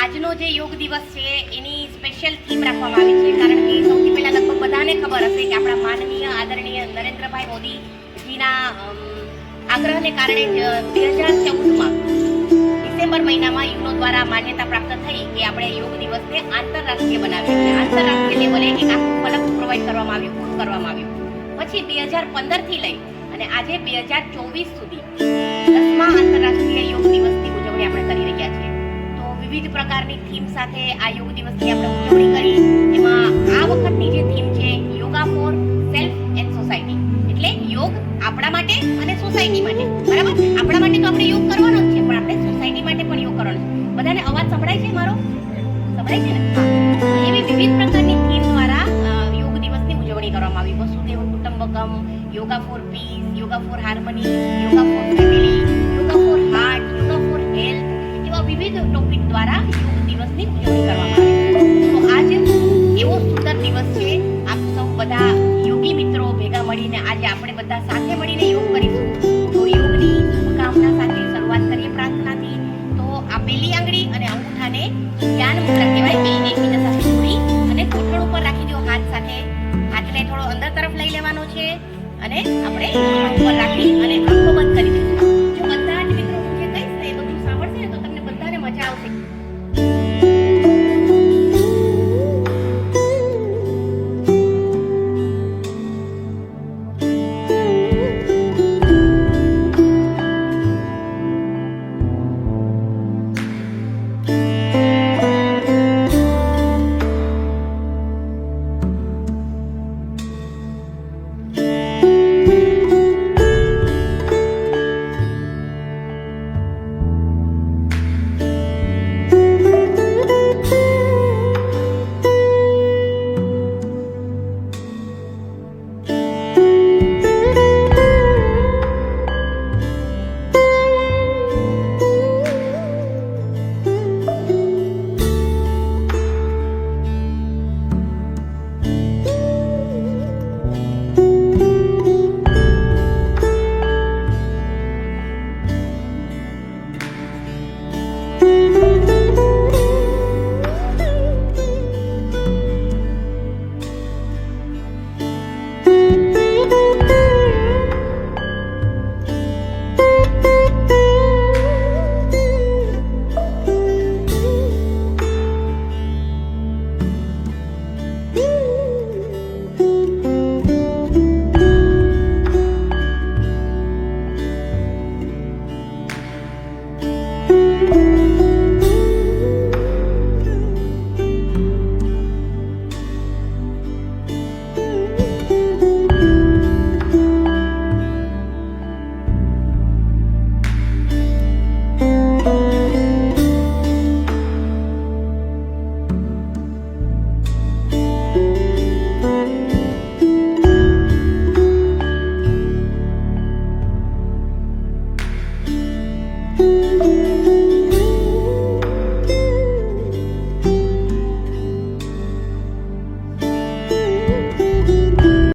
આજનો જે યોગ દિવસ છે એની સ્પેશિયલ થીમ રાખવામાં આવી છે, કારણ કે સૌથી પહેલા લગભગ બધાને ખબર હશે કે આપણા માનનીય આદરણીય નરેન્દ્રભાઈ મોદીજીના આગ્રહને કારણે 2014માં ડિસેમ્બર મહિનામાં યુનો દ્વારા માન્યતા પ્રાપ્ત થઈ કે આપણે યોગ દિવસને આંતરરાષ્ટ્રીય બનાવીએ છીએ. આંતરરાષ્ટ્રીય લેવલે એક આખું ફલક પ્રોવાઈડ કરવામાં આવ્યું, પૂરું કરવામાં આવ્યું. પછી 2015થી લઈ અને આજે 2024 સુધી 10મા આંતરરાષ્ટ્રીય યોગ દિવસની ઉજવણી આપણે કરી રહ્યા છીએ. તો વિવિધ પ્રકારની થીમ સાથે આ યોગ દિવસની આપણે ઉજવણી કરી. એમાં આ વખતની જે થીમ છે yoga for self and society, એટલે યોગ આપણા માટે અને સોસાયટી માટે. બરાબર, આપણા માટે તો આપણે યોગ કરવાનો જ છે, પણ આપણે સોસાયટી માટે પણ યોગ કરવાનો છે. બધાને અવાજ સંભળાય છે મારો? સંભળાય છે ને? હા. એવી વિવિધ પ્રકારની થીમ દ્વારા યોગ દિવસની ઉજવણી કરવામાં આવી. વસુદેવ કુટુંબકમ, yoga for peace, yoga for harmony,